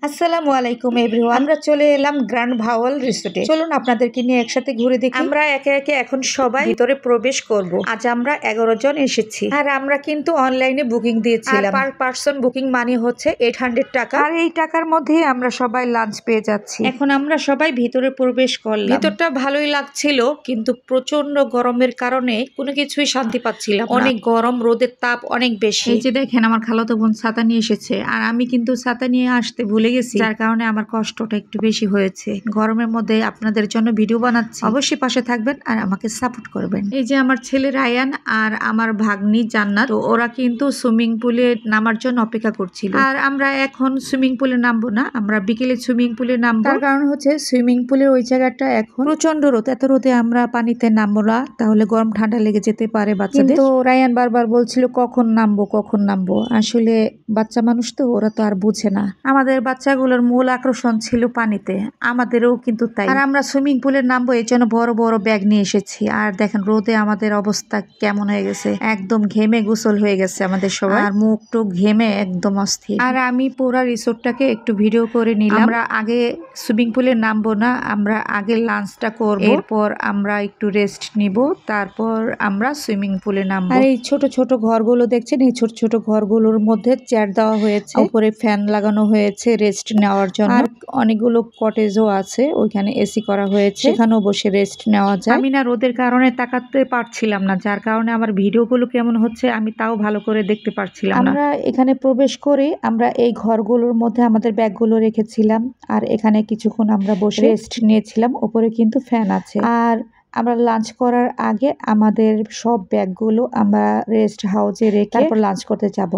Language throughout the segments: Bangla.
আসসালামু আলাইকুম এভরিওয়ান। আমরা চলে এলাম গ্র্যান্ড ভাওয়াল রিসোর্টে। চলুন আপনাদেরকে নিয়ে একসাথে ঘুরে দেখি। আমরা একে একে এখন সবাই ভিতরে প্রবেশ করব। আজ আমরা 11 জন এসেছি আর আমরা কিন্তু অনলাইনে বুকিং দিয়েছিলাম। পার পারসন বুকিং মানি হচ্ছে 800 টাকা। আর এই টাকার মধ্যে আমরা সবাই লাঞ্চ পেয়ে যাচ্ছি। এখন আমরা সবাই ভিতরে প্রবেশ করলাম। ভিতরটা ভালোই লাগছিল, কিন্তু প্রচন্ড গরমের কারণে কোনো কিছুই শান্তি পাচ্ছিলাম। অনেক গরম, রোদের তাপ অনেক বেশি। এই যে দেখেন, আমার খালাতো বোন ছাতা নিয়ে এসেছে আর আমি কিন্তু ছাতা নিয়ে আসতে ভুলে গেছি, যার কারণে আমার কষ্টটা একটু বেশি হয়েছে। গরমের মধ্যে আপনাদের জন্য ভিডিও বানাচ্ছি, অবশ্যই পাশে থাকবেন আর আমাকে সাপোর্ট করবেন। এই যে আমার ছেলে রায়ান আর আমার ভাগ্নি জান্নাত, তো ওরা কিন্তু সুইমিং পুলে নামার জন্য অপেক্ষা করছিল। আর আমরা এখন সুইমিং পুলে নামবো না, আমরা বিকেলে সুইমিং পুলে নামবো। তার কারণ হচ্ছে সুইমিং পুলের ওই জায়গাটা এখন প্রচন্ড রোদ, এত রোদে আমরা পানিতে নামবো না, তাহলে গরম ঠান্ডা লেগে যেতে পারে বাচ্চাদের। কিন্তু রায়ান বারবার বলছিল কখন নামবো কখন নামবো। আসলে বাচ্চা মানুষ তো, ওরা তো আর বুঝে না। আমাদের বাচ্চাগুলোর মূল আকর্ষণ ছিল পানিতে, আমাদেরও কিন্তু তাই। আর আমরা সুইমিং পুলে নামবো এই জন্য বড় বড় ব্যাগ নিয়ে এসেছি। আর দেখেন রোদে আমাদের অবস্থা কেমন হয়ে গেছে, একদম ঘেমে গোসল হয়ে গেছে আমাদের সবাই, আর মুখ টুক ঘেমে একদম অস্থির। আর আমি পুরো রিসোর্টটাকে একটু ভিডিও করে নিলাম। আমরা আগে সুইমিং পুলে নামবো না, আমরা আগে লাঞ্চটা করবো, এরপর আমরা একটু রেস্ট নিব, তারপর আমরা সুইমিং পুলে নামবো। আর এই ছোট ছোট ঘরগুলো দেখছেন, এই ছোট ছোট ঘরগুলোর মধ্যে চেয়ার দেওয়া হয়েছে, উপরে ফ্যান লাগানো হয়েছে রেস্ট নেওয়ার জন্য। আর অনেকগুলো কটেজও আছে, ওইখানে এসি করা হয়েছে, সেখানেও বসে রেস্ট নেওয়া যায়। আমি না রোদের কারণে তাকাতে পারছিলাম না, যার কারণে আমার ভিডিওগুলো কেমন হচ্ছে আমি তাও ভালো করে দেখতে পারছিলাম না। আমরা এখানে প্রবেশ করে আমরা এই ঘরগুলোর মধ্যে আমাদের ব্যাগগুলো রেখেছিলাম, আর এখানে কিছুক্ষণ আমরা বসে রেস্ট নিয়েছিলাম। উপরে কিন্তু ফ্যান আছে। আর আমরা লাঞ্চ করার আগে আমাদের সব ব্যাগগুলো আমরা রেস্ট হাউসে রেখে তারপর লাঞ্চ করতে যাব।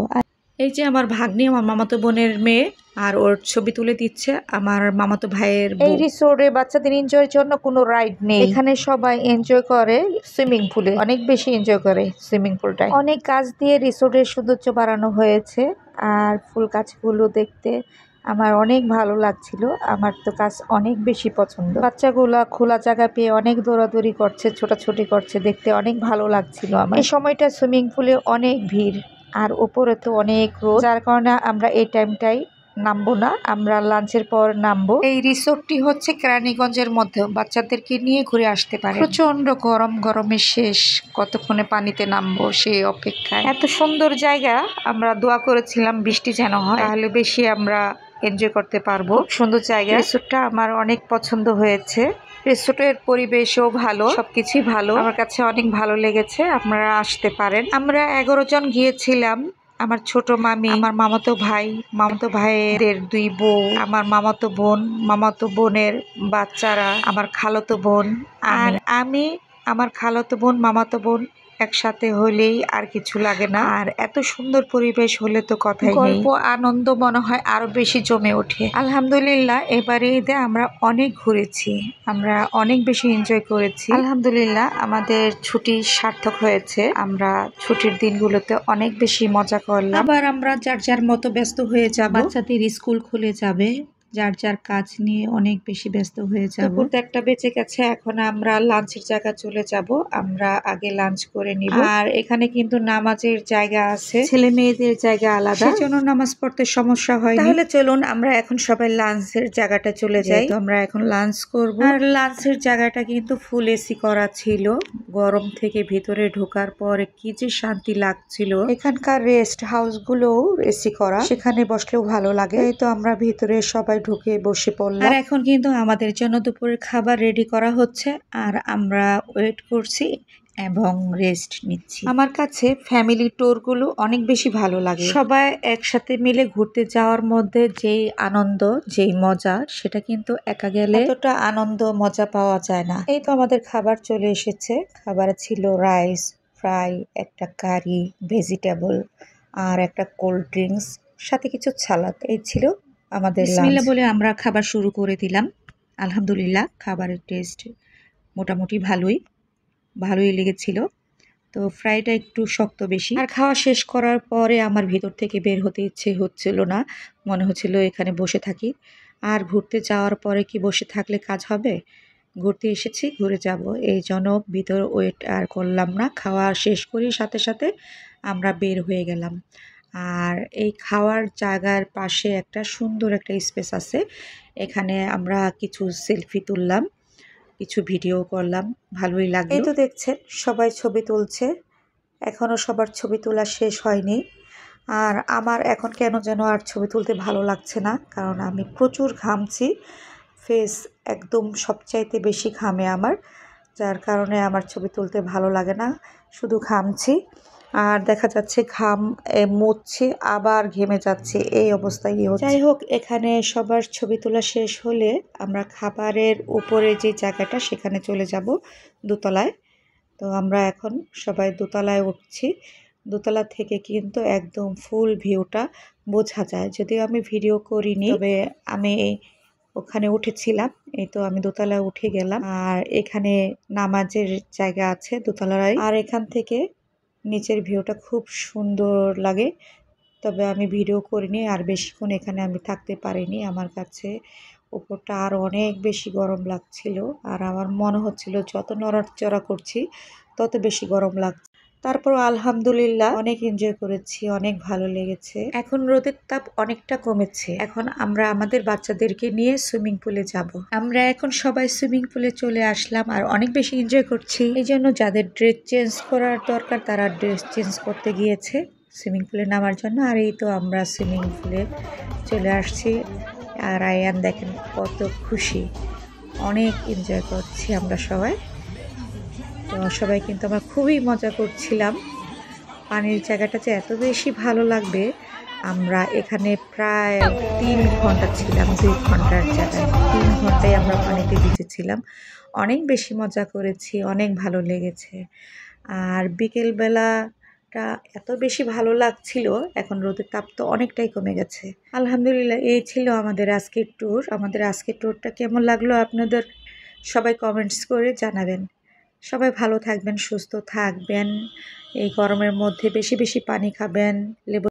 এই যে আমার ভাগ্নি, আমার মামাতো বোনের মেয়ে, আর ওর ছবি তুলে দিচ্ছে আমার মামাতো ভাইয়ের বউ। এই রিসোর্টে বাচ্চাদের এনজয়ের জন্য কোনো রাইড নেই, এখানে সবাই এনজয় করে সুইমিং পুলে, অনেক বেশি এনজয় করে সুইমিং পুলটায়। অনেক গাছ দিয়ে রিসোর্টের সৌন্দর্য বাড়ানো হয়েছে, আর ফুল গাছগুলো দেখতে আমার অনেক ভালো লাগছিল। আমার তো গাছ অনেক বেশি পছন্দ। বাচ্চাগুলা খোলা জায়গা পেয়ে অনেক দৌড়াদৌড়ি করছে, ছোটাছুটি করছে, দেখতে অনেক ভালো লাগছিল আমার। এই সময়টা সুইমিং পুলে অনেক ভিড়, আর উপরে তো অনেক রোদ, যার কারণে আমরা এই টাইমটাই নামবো না, আমরা লাঞ্চের পর নামবো। এই রিসোর্টটি হচ্ছে কেরানীগঞ্জের মধ্যে, বাচ্চাদেরকে নিয়ে ঘুরে আসতে পারে। প্রচন্ড গরম, গরমের শেষ, কতক্ষণে পানিতে নামবো সেই অপেক্ষায়। এত সুন্দর জায়গা, আমরা দোয়া করেছিলাম বৃষ্টি যেন হয়, তাহলে বেশি আমরা এনজয় করতে পারবো। সুন্দর জায়গা, রিসোর্টটা আমার অনেক পছন্দ হয়েছে। রিসোর্টের পরিবেশও ভালো, সবকিছুই ভালো, আমার কাছে অনেক ভালো লেগেছে। আপনারা আসতে পারেন। আমরা 11 জন গিয়েছিলাম, আমার ছোট মামি, আমার মামাতো ভাই, মামাতো ভাইয়ের 2 বউ, আমার মামাতো বোন, মামাতো বোনের বাচ্চারা, আমার খালাতো বোন, আর আমি, আমার খালাতো বোন, মামাতো বোন একসাথে হলেই আর কিছু লাগে না। আর এত সুন্দর পরিবেশ হলে তো কথাই নেই, গল্প আনন্দ মনে হয় আরো বেশি জমে ওঠে। আলহামদুলিল্লাহ এবারে ঈদে আমরা অনেক ঘুরেছি, আমরা অনেক বেশি এনজয় করেছি। আলহামদুলিল্লাহ আমাদের ছুটি সার্থক হয়েছে, আমরা ছুটির দিনগুলোতে অনেক বেশি মজা করলাম। আবার আমরা যার যার মতো ব্যস্ত হয়ে যাব, বাচ্চাদের স্কুল খুলে যাবে, যার যার কাজ নিয়ে অনেক বেশি ব্যস্ত হয়ে যাব। দুপুর 1টা বেজে গেছে, এখন আমরা লাঞ্চের জায়গা চলে যাব। আমরা আগে লাঞ্চ করে নিব। আর এখানে কিন্তু নামাজের জায়গা আছে, ছেলে মেয়েদের জায়গা আলাদা, সেজন্য নামাজ পড়তে সমস্যা হয়। তাহলে চলুন আমরা এখন সবাই লাঞ্চের জায়গাটা চলে যাই। তো আমরা এখন লাঞ্চ করব। আর লাঞ্চের জায়গাটা কিন্তু ফুল এসি করা ছিল, গরম থেকে ভিতরে ঢোকার পরে কি যে শান্তি লাগছিল। এখানকার রেস্ট হাউস গুলো এসি করা, সেখানে বসলেও ভালো লাগে। এই তো আমরা ভিতরে সবাই ঢুকে বসে পড়লাম। আর এখন কিন্তু আমাদের জন্য দুপুরের খাবার রেডি করা হচ্ছে, আর আমরা ওয়েট করছি এবং রেস্ট নিচ্ছি। আমার কাছে ফ্যামিলি ট্যুর গুলো অনেক বেশি ভালো লাগে। সবাই একসাথে মিলে ঘুরতে যাওয়ার মধ্যে যেই আনন্দ, যেই মজা, সেটা কিন্তু একা গেলে এতটা আনন্দ মজা পাওয়া যায় না। এই তো আমাদের খাবার চলে এসেছে। খাবার ছিল রাইস, ফ্রাই, একটা কারি, ভেজিটেবল, আর একটা কোল্ড ড্রিঙ্কস, সাথে কিছু সালাদ। এই ছিল আমাদের বিসমিল্লাহ বলে আমরা খাবার শুরু করে দিলাম। আলহামদুলিল্লাহ খাবারের টেস্ট মোটামুটি ভালোই লেগেছিল। তো ফ্রাইটা একটু শক্ত বেশি। আর খাওয়া শেষ করার পরে আমার ভিতর থেকে বের হতে ইচ্ছে হচ্ছিল না, মনে হচ্ছিল এখানে বসে থাকি। আর ঘুরতে যাওয়ার পরে কি বসে থাকলে কাজ হবে? ঘুরতে এসেছি, ঘুরে যাব, এই জন্য ভিতর ওয়েট আর করলাম না। খাওয়া শেষ করি সাথে সাথে আমরা বের হয়ে গেলাম। আর এই খাওয়ার জায়গার পাশে একটা সুন্দর একটা স্পেস আছে, এখানে আমরা কিছু সেলফি তুললাম, কিছু ভিডিও করলাম, ভালোই লাগলো। এই তো দেখছেন সবাই ছবি তুলছে, এখনও সবার ছবি তোলা শেষ হয়নি। আর আমার এখন কেন যেন আর ছবি তুলতে ভালো লাগছে না, কারণ আমি প্রচুর ঘামছি, ফেস একদম সবচাইতে বেশি ঘামে আমার, যার কারণে আমার ছবি তুলতে ভালো লাগে না, শুধু ঘামছি। আর দেখা যাচ্ছে ঘাম মুছছি আবার ঘেমে যাচ্ছে, এই অবস্থায় যাই হোক, এখানে সবার ছবি তোলা শেষ হলে আমরা খাবারের উপরে যে জায়গাটা সেখানে চলে যাব, দোতলায়। তো আমরা এখন সবাই দোতলায় উঠছি। দোতলা থেকে কিন্তু একদম ফুল ভিউটা বোঝা যায়, যদিও আমি ভিডিও করিনি, তবে আমি ওখানে উঠেছিলাম। এই তো আমি দোতলায় উঠে গেলাম, আর এখানে নামাজের জায়গা আছে দোতলায়, আর এখান থেকে নিচের ভিউটা খুব সুন্দর লাগে। তবে আমি ভিডিও করিনি, আর বেশিক্ষণ এখানে আমি থাকতে পারিনি, আমার কাছে উপরটা আর অনেক বেশি গরম লাগছিল, আর আমার মনে হচ্ছিল যত নড়াচড়া করছি তত বেশি গরম লাগছে। তারপর আলহামদুলিল্লাহ অনেক এনজয় করেছি, অনেক ভালো লেগেছে। এখন রোদের তাপ অনেকটা কমেছে, এখন আমরা আমাদের বাচ্চাদেরকে নিয়ে সুইমিং পুলে যাব। আমরা এখন সবাই সুইমিং পুলে চলে আসলাম আর অনেক বেশি এনজয় করছি। এই জন্য যাদের ড্রেস চেঞ্জ করার দরকার তারা ড্রেস চেঞ্জ করতে গিয়েছে সুইমিং পুলে নামার জন্য। আর এই তো আমরা সুইমিং পুলে চলে আসছি, আর আয়ান দেখেন কত খুশি, অনেক এনজয় করছি আমরা সবাই। তো সবাই কিন্তু আমরা খুবই মজা করছিলাম, পানির জায়গাটা যে এত বেশি ভালো লাগবে। আমরা এখানে প্রায় 3 ঘন্টা ছিলাম, 2 ঘন্টার জায়গায় 3 ঘন্টায় আমরা পানিতে ভিজেছিলাম, অনেক বেশি মজা করেছি, অনেক ভালো লেগেছে। আর বিকেলবেলাটা এত বেশি ভালো লাগছিল, এখন রোদের তাপ তো অনেকটাই কমে গেছে। আলহামদুলিল্লাহ, এই ছিল আমাদের আজকের ট্যুর। আমাদের আজকের ট্যুরটা কেমন লাগলো আপনাদের সবাই কমেন্টস করে জানাবেন। সবাই ভালো থাকবেন, সুস্থ থাকবেন, এই গরমের মধ্যে বেশি বেশি পানি খাবেন, লেবু